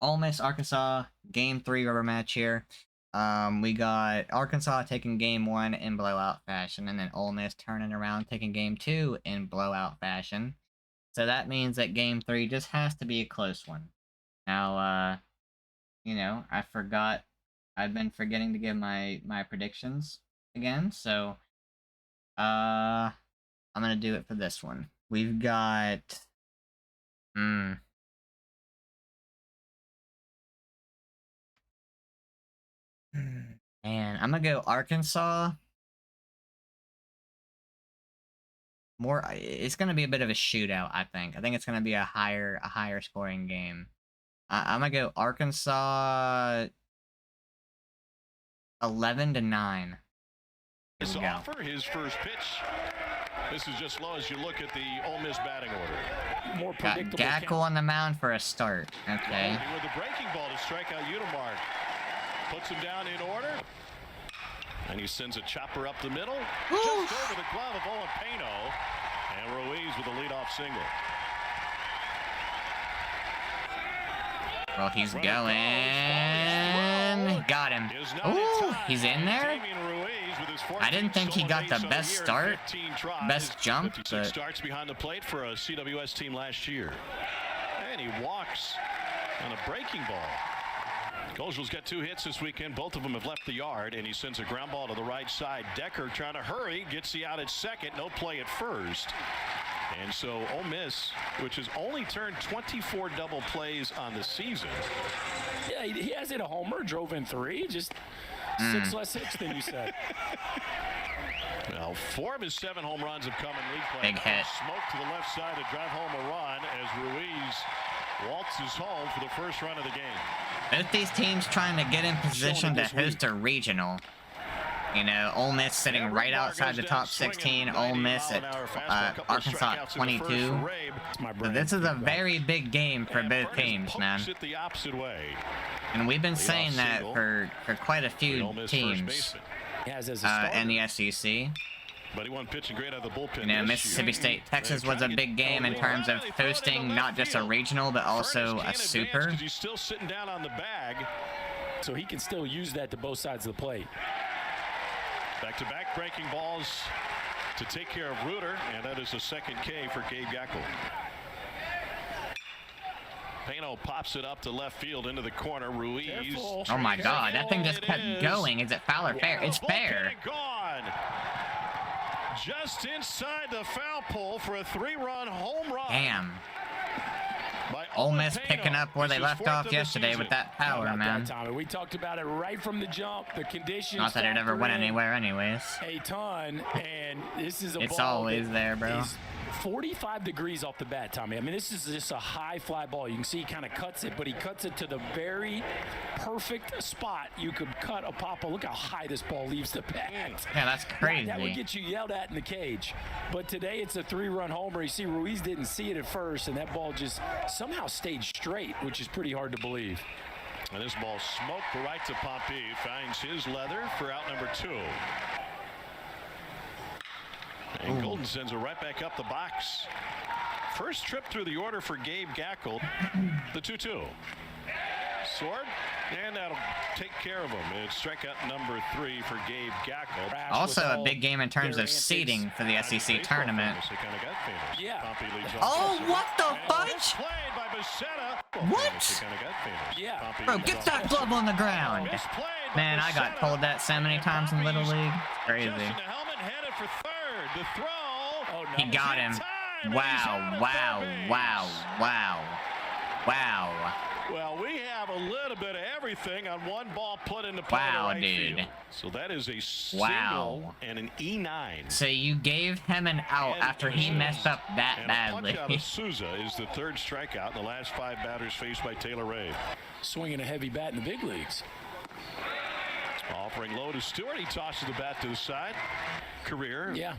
Ole Miss Arkansas Game 3 rubber match here. We got Arkansas taking Game 1 in blowout fashion, and then Ole Miss turning around taking Game 2 in blowout fashion. So that means that Game 3 just has to be a close one. Now, you know, I've been forgetting to give my predictions again, so I'm gonna do it for this one. We've got Man, I'm gonna go Arkansas. It's gonna be a bit of a shootout, I think. I think it's gonna be a higher scoring game. I'm gonna go Arkansas 11-9. His offer, his first pitch. This is just low as you look at the Ole Miss batting order. More predictable. Got Gackle on the mound for a start. Okay. With the breaking ball to strike out Udemark. Puts him down in order. And he sends a chopper up the middle. Oof. Just over the glove of Owen Pano. And Ruiz with a leadoff single. Well, he's going. Got him. Ooh, he's in there? I didn't think he got the best start, best jump. 56 starts behind the plate for a CWS team last year. And he walks on a breaking ball. Kozel's got 2 hits this weekend. Both of them have left the yard, and he sends a ground ball to the right side. Decker trying to hurry, gets the out at second. No play at first. And so Ole Miss, which has only turned 24 double plays on the season. Yeah, he has hit a homer, drove in 3, just 6 less hits than you said. Well, 4 of his 7 home runs have come in league play. Big hit. Smoke to the left side to drive home a run as Ruiz waltzes home for the first run of the game. Both these teams trying to get in position to host a regional. You know, Ole Miss sitting right outside the top 16. Ole Miss at Arkansas at 22. So this is a very big game for both teams, man. And we've been saying that for quite a few teams in the SEC. But he won pitching great out of the bullpen. You know, Mississippi State, Texas was a big game in terms of hosting not just a regional, but also a super. He's still sitting down on the bag, so he can still use that to both sides of the plate. Back-to-back breaking balls to take care of Reuter, and that is a second K for Gabe Gackle. Pano pops it up to left field into the corner. Ruiz. Careful. Oh my God, that thing just kept going. Is it foul or fair? It's fair. Gone. Just inside the foul pole for a 3-run home run. Damn. Ole Miss picking up where they left off yesterday with that power, man. We talked about it right from the jump. The conditions. Not that it ever went anywhere, anyways. A ton, and this is a It's ball always there, bro. 45 degrees off the bat, Tommy. I mean, this is just a high fly ball. You can see he kind of cuts it, but he cuts it to the very perfect spot you could cut a pop. Look how high this ball leaves the bat. Yeah, that's crazy. That would get you yelled at in the cage. But today it's a 3-run homer. You see Ruiz didn't see it at first, and that ball just somehow stayed straight, which is pretty hard to believe. And this ball smoked right to Pompey. Finds his leather for out number 2. And Golden sends it right back up the box. First trip through the order for Gabe Gackle. The 2-2. Sword, and that'll take care of him. It's strikeout number 3 for Gabe Gackle. Also a big game in terms of seeding for the SEC tournament. Yeah. Oh, what the fudge? What? Yeah. Bro, get that glove on the ground. Man, I got told that so many times in Little League. It's crazy. He got him. Wow, wow, wow, wow, wow. Well, we have a little bit of everything on one ball put into play. Wow, right dude. field. So that is a single and an E9. So you gave him an out after he messed up that badly. A punch out of Souza is the 3rd strikeout in the last 5 batters faced by Taylor Ray. Swinging a heavy bat in the big leagues. Offering low to Stewart. He tosses the bat to the side. Career. Yeah.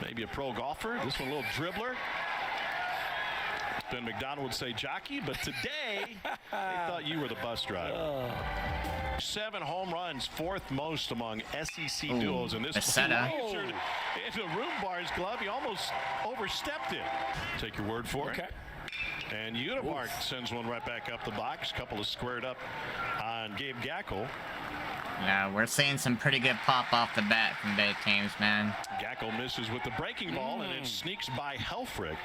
Maybe a pro golfer. This one a little dribbler. Ben McDonald would say jockey, but today they thought you were the bus driver. 7 home runs, 4th most among SEC duos. And this Becerra. into Roombar's glove. He almost overstepped it. Take your word for it. And Unimark sends one right back up the box. Couple of squared up on Gabe Gackel. Yeah, we're seeing some pretty good pop off the bat from both teams, man. Gackel misses with the breaking ball, and it sneaks by Helfrich.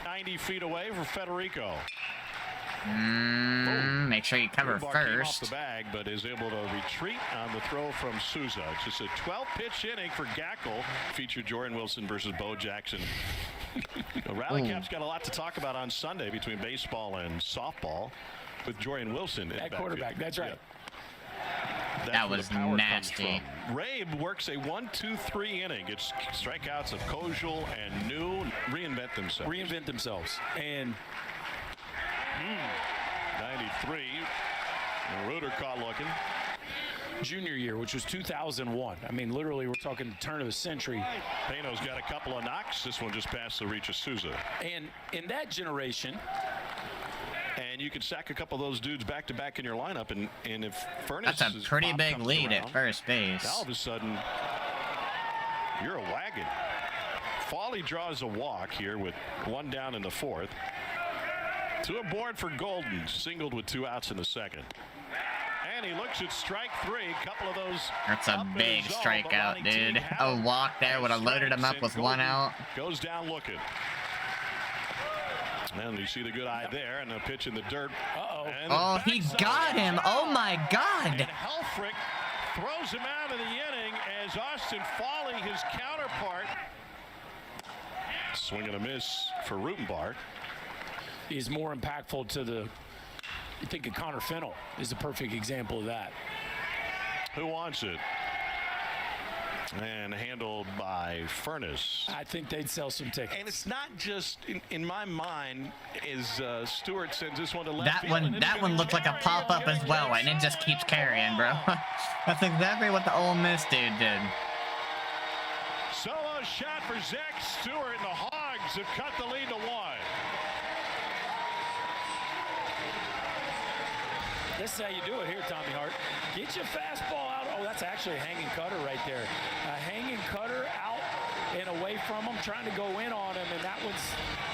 90 feet away for Federico. Make sure you cover Bar came off first. the bag, but is able to retreat on the throw from Souza. It's just a 12-pitch inning for Gackel. Featured Jordan Wilson versus Bo Jackson. Rally Cap's got a lot to talk about on Sunday between baseball and softball with Jordan Wilson At quarterback, that's right. That's That where was the power nasty. comes from. Rabe works a 1-2-3 inning. It's strikeouts of Kojal and New reinvent themselves. And 93. And Reuter caught looking. junior year, which was 2001. I mean, literally, we're talking turn of the century. Pano's got a couple of knocks. This one just passed the reach of Souza. And in that generation, and you can stack a couple of those dudes back to back in your lineup, and if Furnace, That's a pretty big lead at first base. all of a sudden you're a wagon. Foley draws a walk here with one down in the fourth. To a board for Golden, singled with 2 outs in the second. And he looks at strike 3. A couple of those. That's a up in big his zone, strikeout, but Lonnie Teague dude. had A him. walk there would have loaded him up Strikes, with and 1 Golden out. Goes down looking. And you see the good eye there, and a pitch in the dirt. And the Oh, he backside got him. Oh my And God. Helfrich throws him out of the inning as Austin Foley, his counterpart. Swing and a miss for Rutenbark. is more impactful to the. You think of Connor Fennell is a perfect example of that. Who wants it? And handled by Furnace. I think they'd sell some tickets. And it's not just in my mind is Stewart sends this one to left That one looked like a pop-up as well, and it just keeps carrying, bro. That's exactly what the Ole Miss dude did. Solo shot for Zach Stewart, and the Hogs have cut the lead to 1. This is how you do it here, Tommy Hart. Get your fastball out. Oh, that's actually a hanging cutter right there. A hanging cutter out and away from him, trying to go in on him, and that one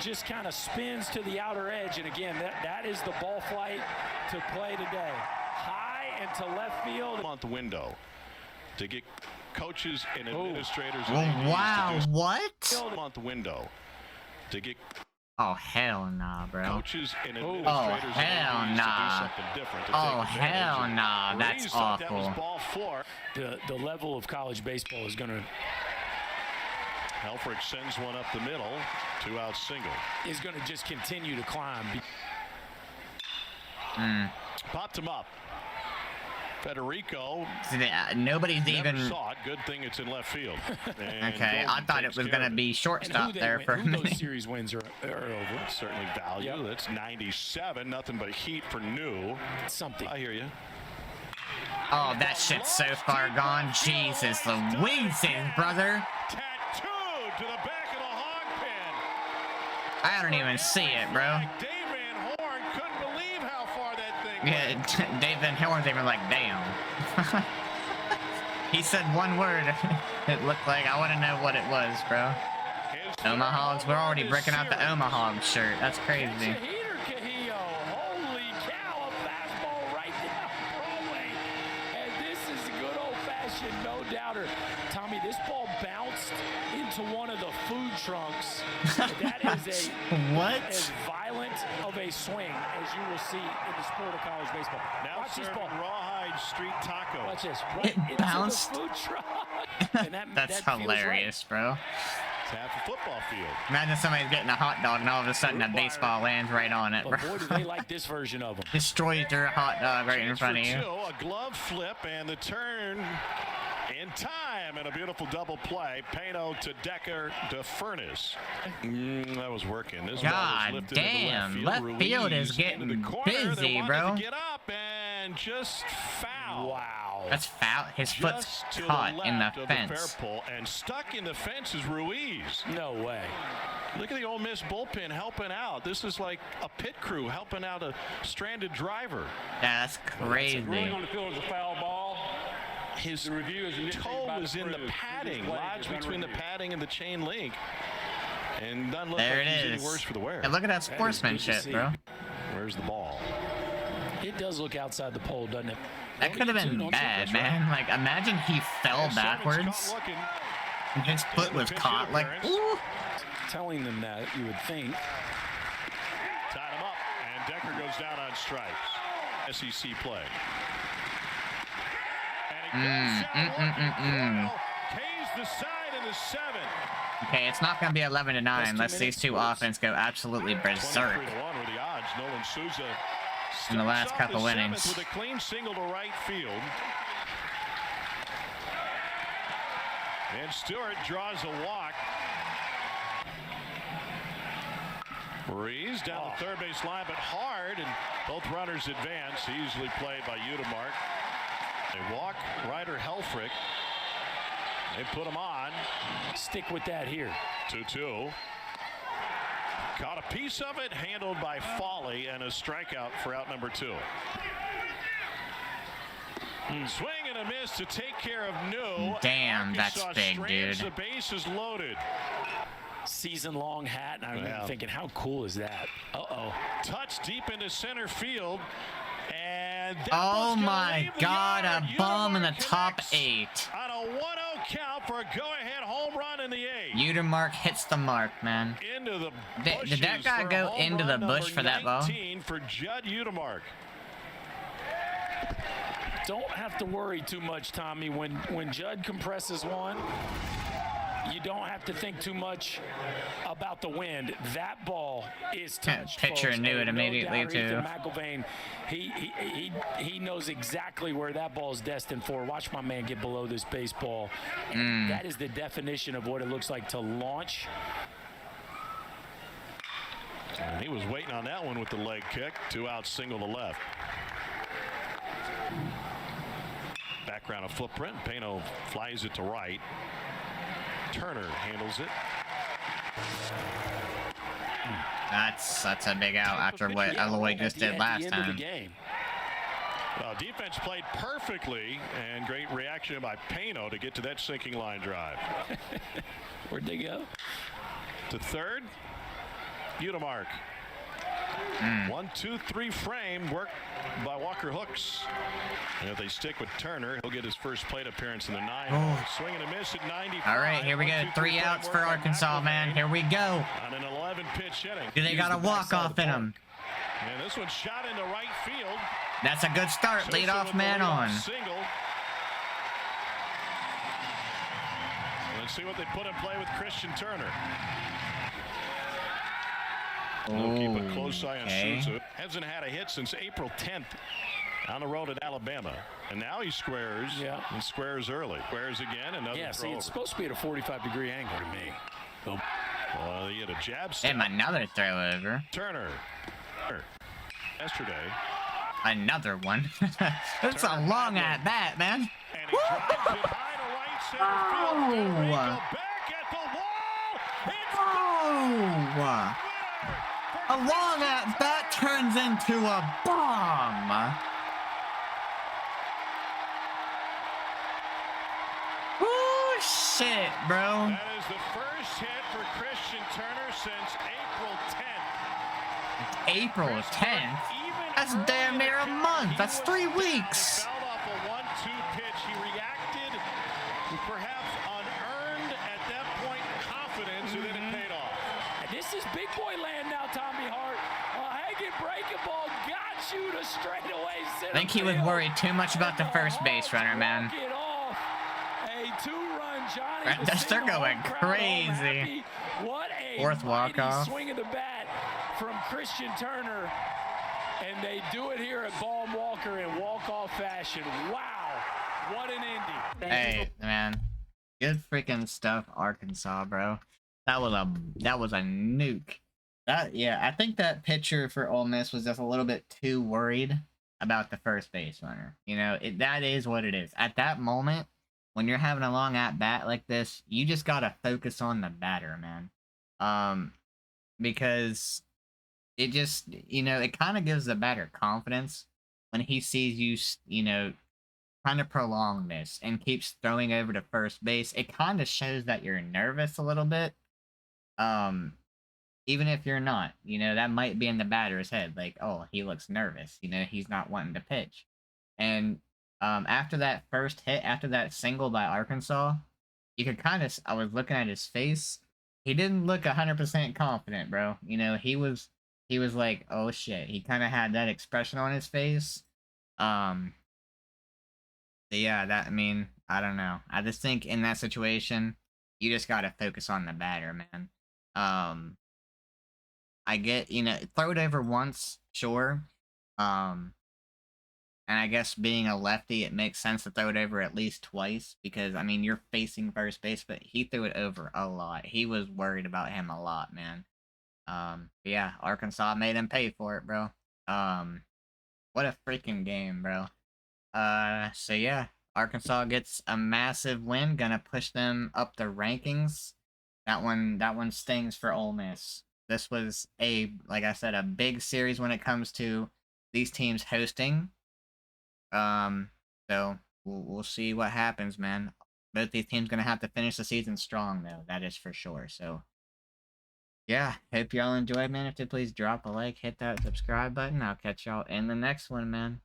just kind of spins to the outer edge. And again, that is the ball flight to play today. High and to left field. Month window to get coaches and administrators. Oh, wow, what? Month window to get Oh, hell nah, bro. coaches and Oh, administrators hell to do nah. something different. To Oh, take advantage. hell nah. That's Reeves thought that was awful. ball 4. The level of college baseball is going to Helfrich sends one up the middle. 2 out single. just continue to climb. Popped him up. Federico Nobody's never even... saw it. Good thing it's in left field. And Okay, I Golden thought it takes was care going to of it. be shortstop there for a who those minute. series wins are over. Certainly value. Yep. That's 97. Nothing but heat for New. Something. I hear you. Oh, that shit's so far gone. Jesus Louises, brother. Tattooed to the back of the hog pen. I don't even see it, bro. Dave Van Horn couldn't believe how far that thing went. Yeah, Dave Van Horn's even like, damn. He said one word. It looked like, I want to know what it was, bro. His Omaha's, we're already this breaking out the series. Omaha shirt. That's crazy. It's a heater, Cajillo. Holy cow, a fastball right down Broadway. And this is a good old-fashioned no-doubter. Tommy, this ball bounced into one of the food trunks. That is What? as violent of a swing as you will see in the sport of college baseball. Now Watch this serving ball. rawhide street taco. Watch this. It Right into bounced? the food truck. And That's that feels hilarious, bro. It's half a football field. Imagine somebody's getting a hot dog and all of a sudden a baseball lands right on it, Right. bro. But boy, do they like this version of them. Destroys your hot dog right in Chance front for of you. 2, a glove flip, and the turn in time, and a beautiful double play. Pano to Decker to Furnace. That was working. This ball was God lifted into damn, left left field is Ruiz into the getting corner. They busy, wanted bro. to get up and just foul. Wow. That's foul. His foot's Just to caught the in the left of fence. the fair pole, and stuck in the fence is Ruiz. No way. Look at the Ole Miss bullpen helping out. This is like a pit crew helping out a stranded driver. Yeah, that's crazy. Ruling on the field is a foul ball. His The review is initiated toe by was the in the crew. padding, This play lodged is between the unreviewed. padding and the chain link. And doesn't look There like it he's any is. worse for the wear. And look at that That is good to sportsmanship, see. bro. Where's the ball? It does look outside the pole, doesn't it? That could have been bad, man. Like, imagine he fell And Simmons backwards caught looking. and his foot was caught. Like, ooh. Telling them that, you would think. Tied him up, and Decker goes down on strikes. SEC play. And he goes down looking. K's the side in the 7. Okay, it's not gonna be 11-9 That's 2 unless these minutes, two please. offense go absolutely berserk 23-1 were the odds. Nolan Souza in the last starts off couple the innings. 7th with a clean single to right field. And Stewart draws a walk. Rees down the third base line, but hard, and both runners advance. Easily played by Udemark. They walk Ryder Helfrich. They put him on. Stick with that here. 2-2. Caught a piece of it, handled by Foley, and a strikeout for out number 2. Swing and a miss to take care of New. Damn, that's Arkansas big, strands dude. The base is loaded. Season-long hat, and I'm Yeah. thinking, how cool is that? Uh-oh. Touch deep into center field. And that Oh ball's gonna my leave the God, yard. a bomb in the Udemark top connects 8. On a 1-0 count for a go-ahead home run in the 8th. Udemark hits the mark, man. Into the Did that bushes guy for go home into run the bush number for that ball? 19 for Judd Udemark. Don't have to worry too much, Tommy. When Judd compresses one, you don't have to think too much about the wind. That ball is touched. Pitcher folks. knew it No immediately, doubt. too. Ethan McIlvaine, he knows exactly where that ball is destined for. Watch my man get below this baseball. That is the definition of what it looks like to launch. And he was waiting on that one with the leg kick. 2 out, single to left. Background of footprint. Pano flies it to right. Turner handles it. That's a big out after what Eloy just At did the last end of the time. game. Well, defense played perfectly, and great reaction by Pano to get to that sinking line drive. Where'd they go? To third, Udemark. 1-2-3 frame work by Walker Hooks. And if they stick with Turner, he'll get his first plate appearance in the 9. Oh. Swing and a miss at 95. All right, here we go. 1-2-3 3 frame outs work for by Arkansas, man. McIlvaine Here we go. on an 11-pitch inning. Do they Use got a the backside walk-off of the in ball. them? And this one's shot into right field. That's a good start. Sosa Leadoff with the man leadoff on. Single. Let's see what they put in play with Christian Turner. They'll keep a close eye on Okay. Souza. Hasn't had a hit since April 10th on the road at Alabama. And now he squares. Yeah. And squares early. Squares again. Another Yeah, throw see, over. it's supposed to be at a 45-degree angle to me. Oh. Well, he had a jab step. And another throw over. Turner. Yesterday. Another one. It's a long at bat, man. And he drives it high to right center field. Oh. Federico back at the wall. It's Oh! A long at bat turns into a bomb. Woo, shit, bro. That is the first hit for Christian Turner since April 10th. April 10th? Even That's early damn in near the a count, month. he That's was 3 down. weeks. He fouled off a 1-2 pitch. He reacted with perhaps unearned at that point confidence, and then it paid off. And this is big boy land now, Tommy Hart. Hanging breaking ball got you to straightaway center I think he was field. worried too much about the first base runner, man. Walk it off. A 2-run Johnny. Right, they're going crazy. What a Fourth mighty walk-off. swing of the bat from Christian Turner. And they do it here at Baum Walker in walk-off fashion. Wow. What an ending. Hey, man. Good freaking stuff, Arkansas, bro. That was a nuke. I think that pitcher for Ole Miss was just a little bit too worried about the first base runner. You know, that is what it is. At that moment, when you're having a long at bat like this, you just gotta focus on the batter, man. Because it just, it kind of gives the batter confidence when he sees you, trying to prolong this and keeps throwing over to first base. It kind of shows that you're nervous a little bit. Even if you're not, that might be in the batter's head. Like, oh, he looks nervous. He's not wanting to pitch. And after that first hit, after that single by Arkansas, you could kind of. I was looking at his face. He didn't look 100% confident, bro. He was like, oh shit. He kind of had that expression on his face. Um, yeah, I don't know. I just think in that situation, you just gotta focus on the batter, man. Um, I get, throw it over once, sure. Um, and I guess being a lefty, it makes sense to throw it over at least twice because, you're facing first base, but he threw it over a lot. He was worried about him a lot, man. But yeah, Arkansas made him pay for it, bro. What a freaking game, bro. So yeah, Arkansas gets a massive win, gonna push them up the rankings. That one stings for Ole Miss. This was like I said, a big series when it comes to these teams hosting. So we'll see what happens, man. Both these teams gonna have to finish the season strong, though. That is for sure. So yeah, hope y'all enjoyed, man. If you please drop a like, hit that subscribe button. I'll catch y'all in the next one, man.